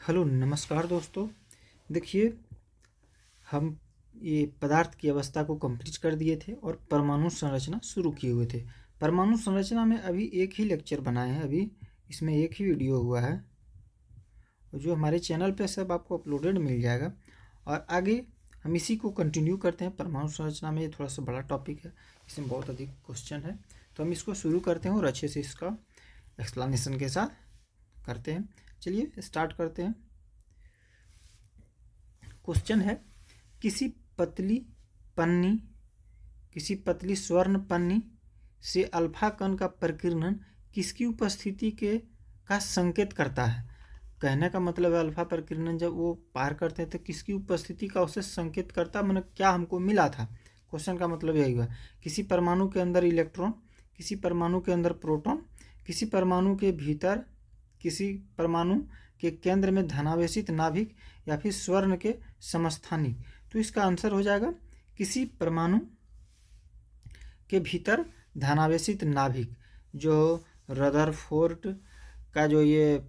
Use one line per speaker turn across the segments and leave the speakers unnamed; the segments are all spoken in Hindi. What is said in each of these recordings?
हेलो नमस्कार दोस्तों। देखिए, हम ये पदार्थ की अवस्था को कंप्लीट कर दिए थे और परमाणु संरचना शुरू किए हुए थे। परमाणु संरचना में अभी एक ही लेक्चर बनाए हैं, अभी इसमें एक ही वीडियो हुआ है और जो हमारे चैनल पे सब आपको अपलोडेड मिल जाएगा। और आगे हम इसी को कंटिन्यू करते हैं। परमाणु संरचना में ये थोड़ा सा बड़ा टॉपिक है, इसमें बहुत अधिक क्वेश्चन है, तो हम इसको शुरू करते हैं और अच्छे से इसका एक्सप्लेनेशन के साथ करते हैं। चलिए स्टार्ट करते हैं। क्वेश्चन है, किसी पतली पन्नी किसी पतली स्वर्ण पन्नी से अल्फा कण का प्रकीर्णन किसकी उपस्थिति के का संकेत करता है। कहने का मतलब है अल्फा प्रकीर्णन जब वो पार करते हैं तो किसकी उपस्थिति का उसे संकेत करता, मतलब क्या हमको मिला था। क्वेश्चन का मतलब यही हुआ, किसी परमाणु के अंदर इलेक्ट्रॉन, किसी परमाणु के अंदर प्रोटॉन, किसी परमाणु के भीतर, किसी परमाणु के केंद्र में धनावेशित नाभिक या फिर स्वर्ण के समस्थानिक। तो इसका आंसर हो जाएगा किसी परमाणु के भीतर धनावेशित नाभिक। जो रदरफोर्ड का जो ये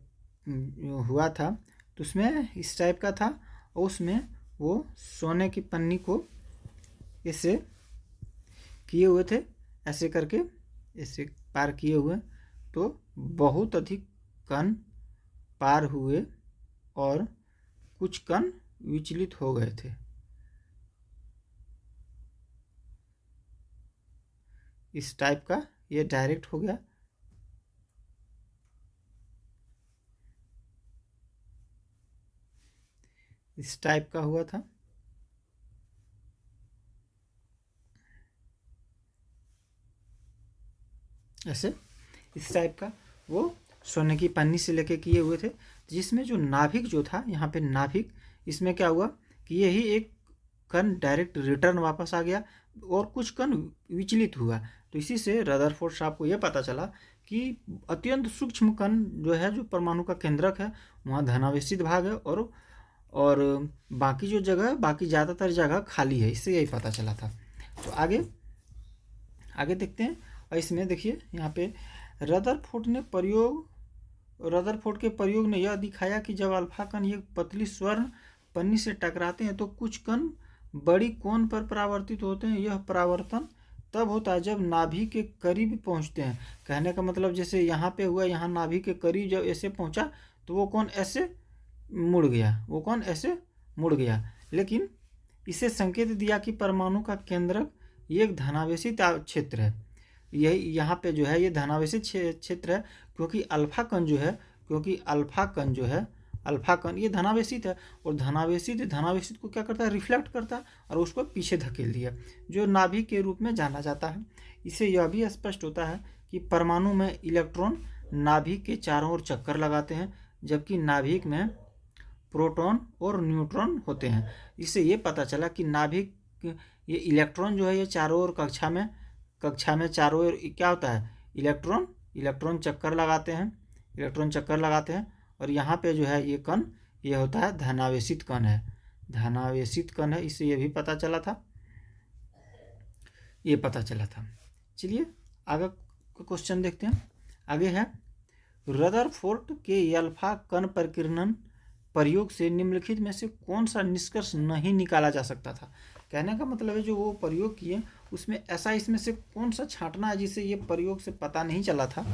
हुआ था तो उसमें इस टाइप का था और उसमें वो सोने की पन्नी को ऐसे किए हुए थे, ऐसे करके ऐसे पार किए हुए, तो बहुत अधिक कण पार हुए और कुछ कण विचलित हो गए थे। इस टाइप का ये डायरेक्ट हो गया, इस टाइप का हुआ था। ऐसे इस टाइप का वो सोने की पन्नी से लेके किए हुए थे, जिसमें जो नाभिक जो था, यहाँ पे नाभिक, इसमें क्या हुआ कि यही एक कण डायरेक्ट रिटर्न वापस आ गया और कुछ कण विचलित हुआ। तो इसी से रदरफोर्ड साहब को यह पता चला कि अत्यंत सूक्ष्म कण जो है, जो परमाणु का केंद्रक है, वहाँ धनावेशित भाग है और बाकी जो जगह है, बाकी ज़्यादातर जगह खाली है। इससे यही पता चला था। तो आगे देखते हैं। और इसमें देखिए यहाँ पे रदरफोर्ड के प्रयोग ने यह दिखाया कि जब अल्फा कण एक पतली स्वर्ण पन्नी से टकराते हैं तो कुछ कण बड़ी कोण पर परावर्तित होते हैं। यह परावर्तन तब होता है जब नाभि के करीब पहुंचते हैं। कहने का मतलब जैसे यहाँ पे हुआ, यहाँ नाभि के करीब जब ऐसे पहुंचा तो वो कोण ऐसे मुड़ गया, लेकिन इसे संकेत दिया कि परमाणु का केंद्रक एक धनावेशित क्षेत्र है। यही यहाँ पे जो है ये धनावेशित क्षेत्र है, क्योंकि अल्फा कण जो है अल्फा कण ये धनावेशित है और धनावेशित को क्या करता है, रिफ्लेक्ट करता है और उसको पीछे धकेल दिया, जो नाभिक के रूप में जाना जाता है। इससे यह भी स्पष्ट होता है कि परमाणु में इलेक्ट्रॉन नाभिक के चारों ओर चक्कर लगाते हैं, जबकि नाभिक में प्रोटॉन और न्यूट्रॉन होते हैं। इससे ये पता चला कि नाभिक ये इलेक्ट्रॉन जो है ये चारों ओर कक्षा में चारों ओर क्या होता है, इलेक्ट्रॉन चक्कर लगाते हैं और यहाँ पे जो है ये कण ये होता है धनावेशित कण है। इससे ये भी पता चला था। चलिए आगे क्वेश्चन देखते हैं। आगे है, रदरफोर्ड के अल्फा कण प्रकीर्णन प्रयोग से निम्नलिखित में से कौन सा निष्कर्ष नहीं निकाला जा सकता था। कहने का मतलब है जो वो प्रयोग किए उसमें ऐसा इसमें से कौन सा छांटना है जिसे ये प्रयोग से पता नहीं चला था,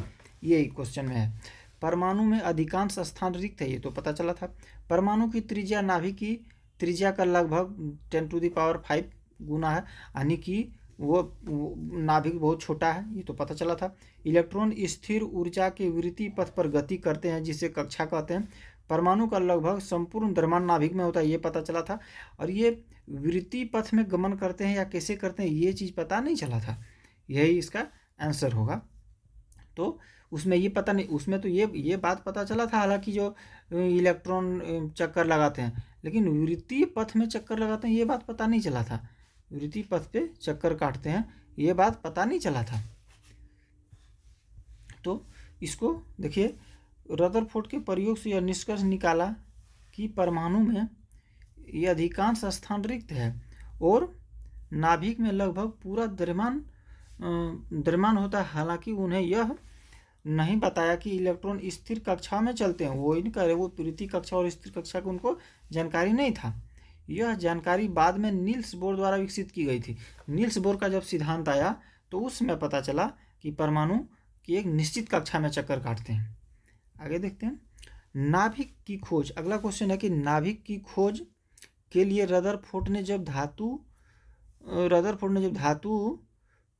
ये क्वेश्चन में है। परमाणु में अधिकांश स्थान रिक्त है, ये तो पता चला था। परमाणु की त्रिज्या नाभिक की त्रिज्या का लगभग 10⁵ गुना है, यानी कि वो नाभिक बहुत छोटा है, ये तो पता चला था। इलेक्ट्रॉन स्थिर ऊर्जा के विवृति पथ पर गति करते हैं, जिसे कक्षा कहते हैं। परमाणु का लगभग संपूर्ण द्रव्यमान नाभिक में होता है, ये पता चला था। और ये विवृति पथ में गमन करते हैं या कैसे करते हैं, ये चीज़ पता नहीं चला था। यही इसका आंसर होगा। तो उसमें ये पता नहीं, उसमें तो ये बात पता चला था हालांकि जो इलेक्ट्रॉन चक्कर लगाते हैं, लेकिन विवृतीय पथ में चक्कर लगाते हैं ये बात पता नहीं चला था। विवृतीय पथ पे चक्कर काटते हैं ये बात पता नहीं चला था। तो इसको देखिए, रदरफोर्ड के प्रयोग से यह निष्कर्ष निकाला कि परमाणु में ये अधिकांश स्थान रिक्त है और नाभिक में लगभग पूरा द्रव्यमान होता है। हालांकि उन्हें यह नहीं बताया कि इलेक्ट्रॉन स्थिर कक्षा में चलते हैं, वो ही नहीं करे, वो प्रीति कक्षा और स्थिर कक्षा की उनको जानकारी नहीं था। यह जानकारी बाद में नील्स बोर द्वारा विकसित की गई थी। नील्स बोर का जब सिद्धांत आया तो उसमें पता चला कि परमाणु की एक निश्चित कक्षा में चक्कर काटते हैं। आगे देखते हैं, नाभिक की खोज। अगला क्वेश्चन है कि नाभिक की खोज के लिए रदरफोर्ड ने जब धातु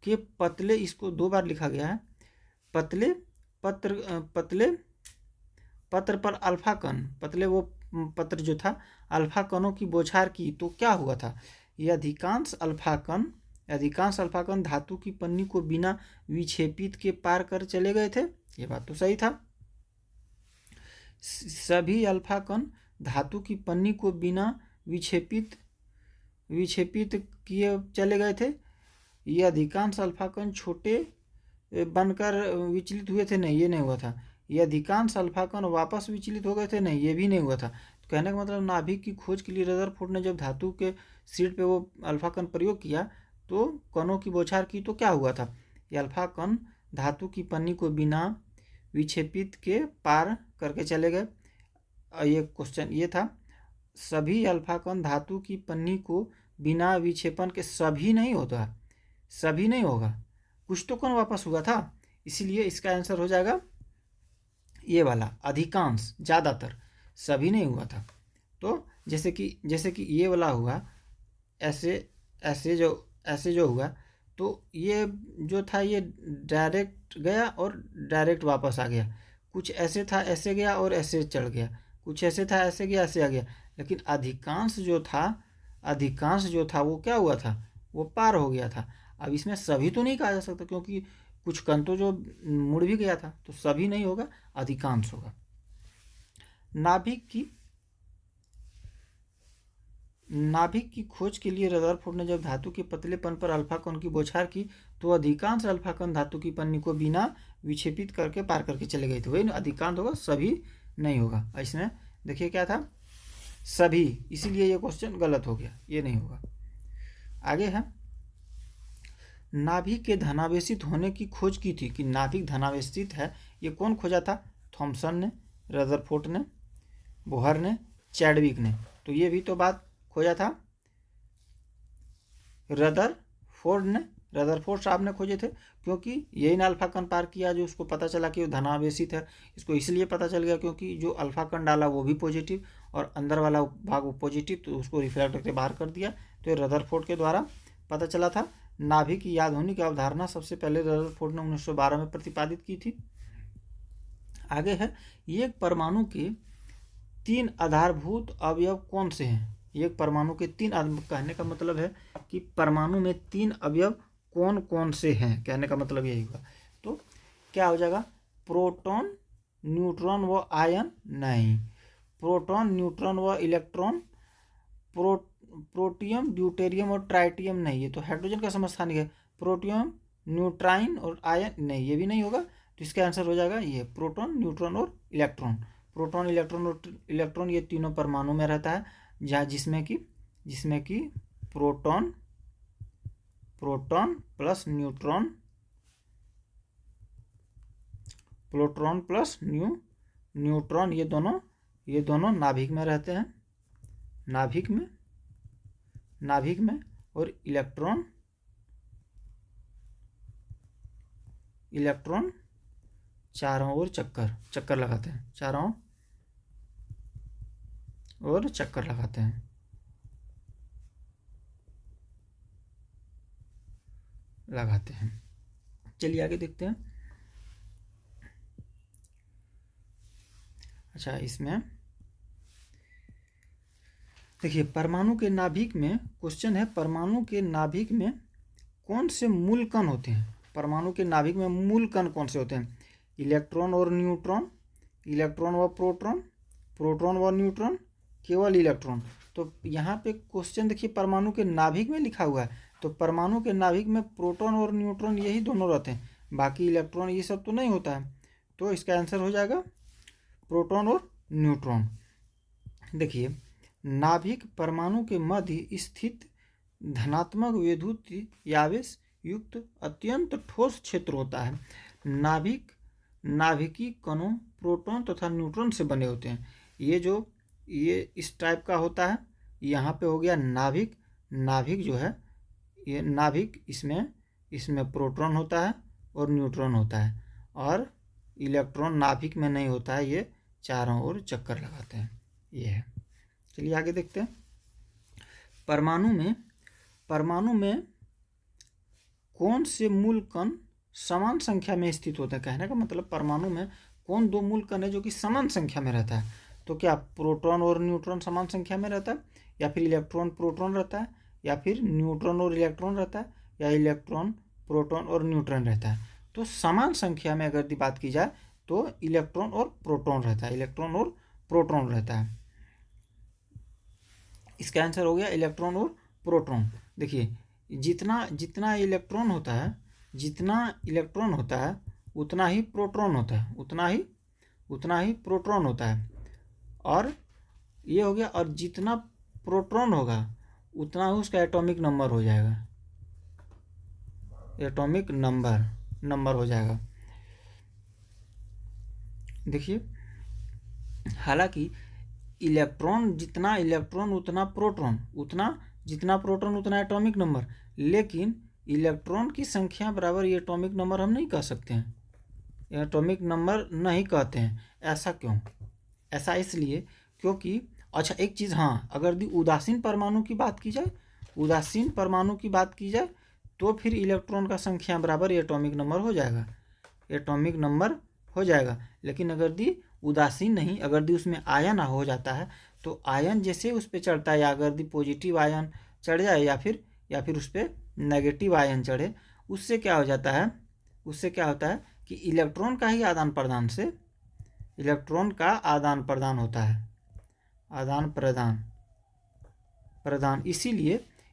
के पतले, इसको 2 बार लिखा गया है, पतले पत्र पर अल्फा कण, पतले वो पत्र जो था अल्फा कणों की बौछार की तो क्या हुआ था? ये अधिकांश अल्फा कण धातु की पन्नी को बिना विक्षेपित के पार कर चले गए थे। ये बात तो सही था। सभी अल्फा कण धातु की पन्नी को बिना विक्षेपित किए चले गए थे। ये अधिकांश अल्फा कण छोटे बनकर विचलित हुए थे, नहीं ये नहीं हुआ था। ये अधिकांश अल्फा कण वापस विचलित हो गए थे, नहीं ये भी नहीं हुआ था। तो कहने का मतलब नाभिक की खोज के लिए रदरफोर्ड ने जब धातु के शीट पे वो अल्फा कण प्रयोग किया तो कणों की बौछार की तो क्या हुआ था? ये अल्फा कण धातु की पन्नी को बिना विक्षेपित के पार करके चले गए। ये क्वेश्चन ये था, सभी अल्फा कण धातु की पन्नी को बिना विक्षेपण के, सभी नहीं होता, सभी नहीं होगा, कुछ तो कण वापस हुआ था, इसीलिए इसका आंसर हो जाएगा ये वाला, अधिकांश, ज़्यादातर, सभी नहीं हुआ था। तो जैसे कि ये वाला हुआ, ऐसे जो हुआ, तो ये जो था ये डायरेक्ट गया और डायरेक्ट वापस आ गया। कुछ ऐसे था, ऐसे गया और ऐसे चढ़ गया, कुछ ऐसे था, ऐसे गया, ऐसे आ गया। लेकिन अधिकांश जो था वो क्या हुआ था? वो पार हो गया था। अब इसमें सभी तो नहीं कहा जा सकता, क्योंकि कुछ कण तो जो मुड़ भी गया था, तो सभी नहीं होगा, अधिकांश होगा। नाभिक की खोज के लिए रदरफोर्ड ने जब धातु के पतलेपन पर अल्फा कण की बौछार की तो अधिकांश अल्फा कण धातु की पन्नी को बिना विक्षेपित करके पार करके चले गए थे। वही अधिकांश होगा, सभी नहीं होगा। इसमें देखिए क्या था, सभी, इसीलिए ये क्वेश्चन गलत हो गया, ये नहीं होगा। आगे है, नाभिक के धनावेशित होने की खोज की थी, कि नाभिक धनावेशित है, ये कौन खोजा था? थॉमसन ने, रदरफोर्ड ने, बोहर ने, चैडविक ने। तो ये भी तो बात खोजा था रदरफोर्ड साहब ने खोजे थे, क्योंकि यही ना अल्फा कण पार किया जो उसको पता चला कि वो धनावेशित है। इसको इसलिए पता चल गया क्योंकि जो अल्फा कण डाला वो भी पॉजिटिव और अंदर वाला भाग वो पॉजिटिव, तो उसको रिफ्लेक्ट करके बाहर कर दिया। तो ये रदरफोर्ड के द्वारा पता चला था। नाभिक की याद होने की अवधारणा सबसे पहले रदरफोर्ड ने 1912 में प्रतिपादित की थी। आगे है, एक परमाणु के 3 आधारभूत अवयव कौन से हैं? एक परमाणु के 3, कहने का मतलब है कि परमाणु में 3 अवयव कौन कौन से हैं, कहने का मतलब यही हुआ। तो क्या हो जाएगा? प्रोटॉन, न्यूट्रॉन व आयन नहीं, प्रोटॉन, न्यूट्रॉन व इलेक्ट्रॉन, प्रोटियम, ड्यूटेरियम और ट्राइटियम नहीं, ये तो हाइड्रोजन का समस्थानिक है। प्रोटियम, न्यूट्राइन और आयन नहीं, ये भी नहीं होगा। तो इसका आंसर हो जाएगा ये, प्रोटॉन, न्यूट्रॉन और इलेक्ट्रॉन। प्रोटॉन, इलेक्ट्रॉन और इलेक्ट्रॉन ये तीनों परमाणु में रहता है, जहाँ जिसमें कि proton plus neutron, proton plus neutron, ये दोनों नाभिक में रहते हैं, नाभिक में। और इलेक्ट्रॉन चारों ओर चक्कर लगाते हैं, चारों ओर चक्कर लगाते हैं। चलिए आगे देखते हैं। अच्छा, इसमें देखिए, परमाणु के नाभिक में क्वेश्चन है, परमाणु के नाभिक में कौन से मूल कण होते हैं? परमाणु के नाभिक में मूल कण कौन से होते हैं? इलेक्ट्रॉन और न्यूट्रॉन, इलेक्ट्रॉन व प्रोटॉन, प्रोटॉन व न्यूट्रॉन, केवल इलेक्ट्रॉन। तो यहाँ पे क्वेश्चन देखिए, परमाणु के नाभिक में लिखा हुआ है, तो परमाणु के नाभिक में प्रोटॉन और न्यूट्रॉन यही दोनों रहते हैं, बाकी इलेक्ट्रॉन ये सब तो नहीं होता है। तो इसका आंसर हो जाएगा प्रोटॉन और न्यूट्रॉन। देखिए, नाभिक परमाणु के मध्य स्थित धनात्मक विद्युत आवेश युक्त अत्यंत ठोस क्षेत्र होता है। नाभिक नाभिकीय कणों प्रोटॉन तथा न्यूट्रॉन से बने होते हैं। ये इस टाइप का होता है। यहाँ पे हो गया नाभिक। नाभिक जो है ये नाभिक, इसमें प्रोटॉन होता है और न्यूट्रॉन होता है, और इलेक्ट्रॉन नाभिक में नहीं होता है, ये चारों ओर चक्कर लगाते हैं। ये है। चलिए आगे देखते हैं। परमाणु में कौन से मूल कण समान संख्या में स्थित होते हैं? कहने का मतलब परमाणु में कौन दो मूल कण है जो कि समान संख्या में रहता है? तो क्या प्रोटॉन और न्यूट्रॉन समान संख्या में रहता है, या फिर इलेक्ट्रॉन प्रोटॉन रहता है, या फिर न्यूट्रॉन और इलेक्ट्रॉन रहता है, या इलेक्ट्रॉन प्रोटॉन और न्यूट्रॉन रहता है? तो समान संख्या में अगर बात की जाए तो इलेक्ट्रॉन और प्रोटॉन रहता है, इलेक्ट्रॉन और प्रोटॉन रहता है। इसका आंसर हो गया इलेक्ट्रॉन और प्रोटॉन। देखिए जितना इलेक्ट्रॉन होता है, उतना ही प्रोटॉन होता है, उतना ही प्रोटॉन होता है। और ये हो गया, और जितना प्रोटॉन होगा उतना ही उसका एटॉमिक नंबर हो जाएगा, एटॉमिक नंबर हो जाएगा। देखिए हालांकि जितना इलेक्ट्रॉन उतना प्रोटॉन, जितना प्रोटॉन उतना एटॉमिक नंबर, लेकिन इलेक्ट्रॉन की संख्या बराबर ये एटॉमिक नंबर हम नहीं कह सकते हैं, एटॉमिक नंबर नहीं कहते हैं। ऐसा क्यों? ऐसा इसलिए क्योंकि अच्छा एक चीज़, हाँ, अगर उदासीन परमाणु की बात की जाए, तो फिर इलेक्ट्रॉन का संख्या बराबर एटॉमिक नंबर हो जाएगा, लेकिन अगर उदासीन नहीं, अगर उसमें आयन हो जाता है, तो आयन जैसे उस पर चढ़ता है, या अगर पॉजिटिव आयन चढ़ जाए या फिर उस पर नेगेटिव आयन चढ़े, उससे क्या होता है कि इलेक्ट्रॉन का ही आदान प्रदान होता है, आदान प्रदान।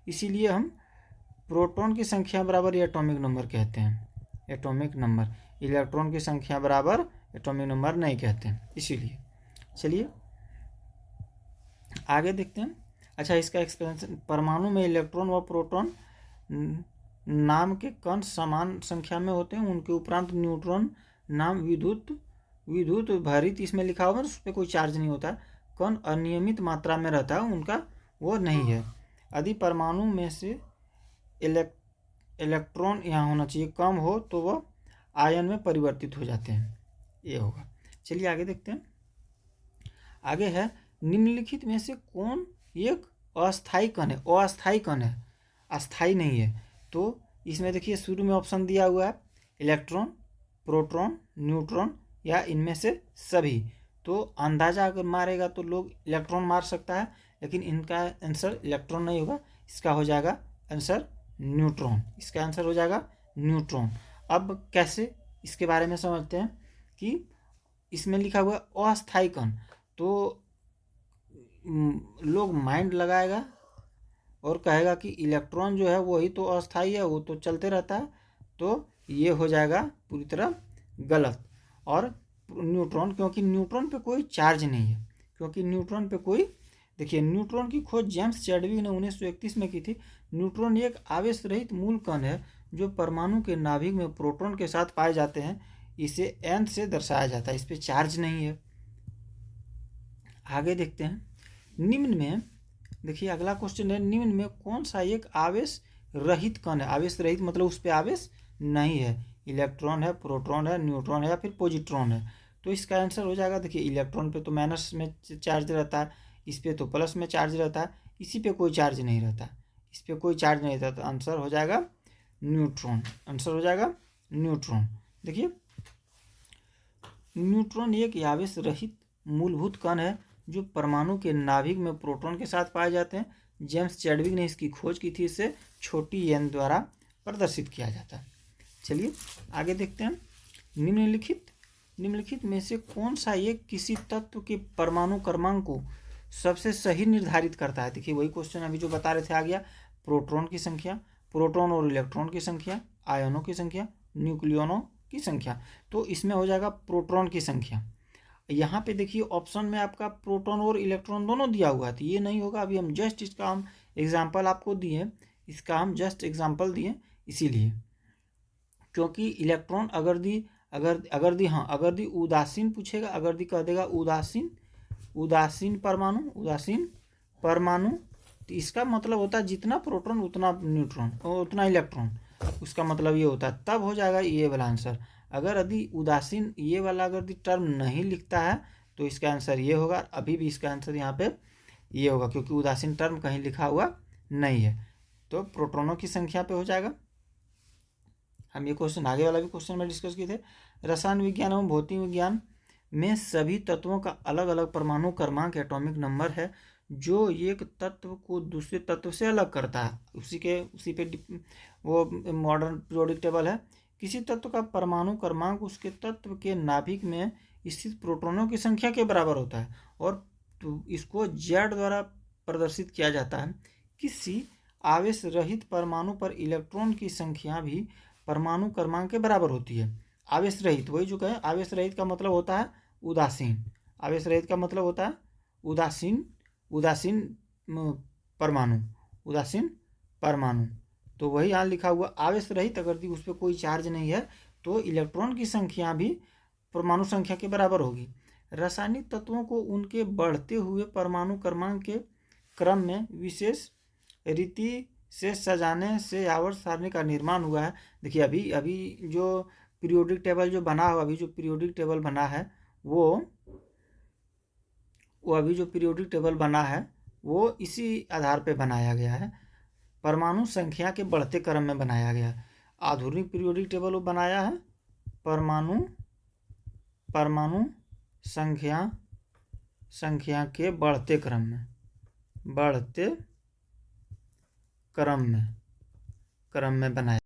इसीलिए हम प्रोटॉन की संख्या बराबर एटॉमिक नंबर कहते हैं, एटॉमिक नंबर। इलेक्ट्रॉन की संख्या बराबर एटॉमिक नंबर नहीं कहते हैं, इसीलिए। चलिए आगे देखते हैं। अच्छा इसका एक्सप्लेनेशन, परमाणु में इलेक्ट्रॉन व प्रोटॉन नाम के कण समान संख्या में होते हैं, उनके उपरांत न्यूट्रॉन नाम विद्युत भरित इसमें लिखा हुआ है, उस पर कोई चार्ज नहीं होता। कण अनियमित मात्रा में रहता है, उनका वो नहीं है। यदि परमाणु में से इलेक्ट्रॉन यहाँ होना चाहिए कम हो तो वह आयन में परिवर्तित हो जाते हैं, ये होगा। चलिए आगे देखते हैं। आगे है निम्नलिखित में से कौन एक अस्थायी कण है? अस्थायी नहीं है। तो इसमें देखिए शुरू में ऑप्शन दिया हुआ है इलेक्ट्रॉन, प्रोटॉन, न्यूट्रॉन या इनमें से सभी। तो अंदाजा अगर मारेगा तो लोग इलेक्ट्रॉन मार सकता है, लेकिन इनका आंसर इलेक्ट्रॉन नहीं होगा, इसका हो जाएगा आंसर न्यूट्रॉन। इसका आंसर हो जाएगा न्यूट्रॉन। अब कैसे, इसके बारे में समझते हैं कि इसमें लिखा हुआ अस्थायी कण, तो लोग माइंड लगाएगा और कहेगा कि इलेक्ट्रॉन जो है वही तो अस्थायी है, वो तो चलते रहता है, तो ये हो जाएगा पूरी तरह गलत। और न्यूट्रॉन, क्योंकि न्यूट्रॉन पे कोई चार्ज नहीं है, देखिए न्यूट्रॉन की खोज जेम्स चैडविक ने 1931 में की थी। न्यूट्रॉन एक आवेश रहित मूल कण है जो परमाणु के नाभिक में प्रोटॉन के साथ पाए जाते हैं। इसे n से दर्शाया जाता है, इस पर चार्ज नहीं है। आगे देखते हैं। निम्न में देखिए अगला क्वेश्चन है, निम्न में कौन सा एक आवेश रहित कण है? आवेश रहित मतलब उस पर आवेश नहीं है, इलेक्ट्रॉन है, प्रोटॉन है, न्यूट्रॉन है या फिर पॉजिट्रॉन है। तो इसका आंसर हो जाएगा, देखिए इलेक्ट्रॉन पे तो माइनस में चार्ज रहता है, इस पर तो प्लस में चार्ज रहता है, इसी पे कोई चार्ज नहीं रहता, इस पर कोई चार्ज नहीं रहता, तो आंसर हो जाएगा न्यूट्रॉन। देखिए न्यूट्रॉन एक आवेश रहित मूलभूत कण है जो परमाणु के नाभिक में प्रोटॉन के साथ पाए जाते हैं। जेम्स चैडविक ने इसकी खोज की थी, इसे छोटी n द्वारा प्रदर्शित किया जाता है। चलिए आगे देखते हैं। निम्नलिखित में से कौन सा एक किसी तत्व के परमाणु क्रमांक को सबसे सही निर्धारित करता है? देखिए वही क्वेश्चन अभी जो बता रहे थे आ गया। प्रोटॉन की संख्या, प्रोटॉन और इलेक्ट्रॉन की संख्या, आयनों की संख्या, न्यूक्लियनों की संख्या। तो इसमें हो जाएगा प्रोटॉन की संख्या। यहाँ पे देखिए ऑप्शन में आपका प्रोटॉन और इलेक्ट्रॉन दोनों दिया हुआ है, तो ये नहीं होगा। अभी हम जस्ट इसका हम एग्जाम्पल आपको दिए, इसीलिए क्योंकि इलेक्ट्रॉन अगर दी उदासीन पूछेगा, अगर दी कह देगा उदासीन परमाणु, तो इसका मतलब होता है जितना प्रोटॉन उतना न्यूट्रॉन उतना इलेक्ट्रॉन, उसका मतलब ये होता है, तब हो जाएगा ये वाला आंसर। अगर यदि उदासीन ये वाला अगर यदि टर्म नहीं लिखता है तो इसका आंसर ये होगा। अभी भी इसका आंसर यहाँ पे ये होगा क्योंकि उदासीन टर्म कहीं लिखा हुआ नहीं है, तो प्रोटॉनों की संख्या पे हो जाएगा। हम ये क्वेश्चन आगे वाला भी क्वेश्चन में डिस्कस किए थे। रसायन विज्ञान एवं भौतिक विज्ञान में सभी तत्वों का अलग अलग परमाणु क्रमांक एटॉमिक नंबर है जो एक तत्व को दूसरे तत्व से अलग करता है। उसी पे वो मॉडर्न पीरियोडिक टेबल है। किसी तत्व का परमाणु क्रमांक उसके तत्व के नाभिक में स्थित प्रोटॉनों की संख्या के बराबर होता है और इसको जेड द्वारा प्रदर्शित किया जाता है। किसी आवेश रहित परमाणु पर इलेक्ट्रॉन की संख्या भी परमाणु क्रमांक के बराबर होती है। आवेश रहित, वही जो कहें, आवेश रहित का मतलब होता है उदासीन। आवेश रहित का मतलब होता है उदासीन परमाणु। तो वही यहाँ लिखा हुआ आवेश रहित, अगर उस पर कोई चार्ज नहीं है तो इलेक्ट्रॉन की संख्या भी परमाणु संख्या के बराबर होगी। रासायनिक तत्वों को उनके बढ़ते हुए परमाणु क्रमांक के क्रम में विशेष रीति से सजाने से आवर्त सारणी का निर्माण हुआ है। देखिए अभी जो पीरियोडिक टेबल जो बना हुआ, अभी जो पीरियोडिक टेबल बना है वो अभी जो पीरियोडिक टेबल बना है वो इसी आधार पे बनाया गया है, परमाणु संख्या के बढ़ते क्रम में बनाया गया है। आधुनिक पीरियोडिक टेबल वो बनाया है परमाणु संख्या के बढ़ते क्रम में बनाया।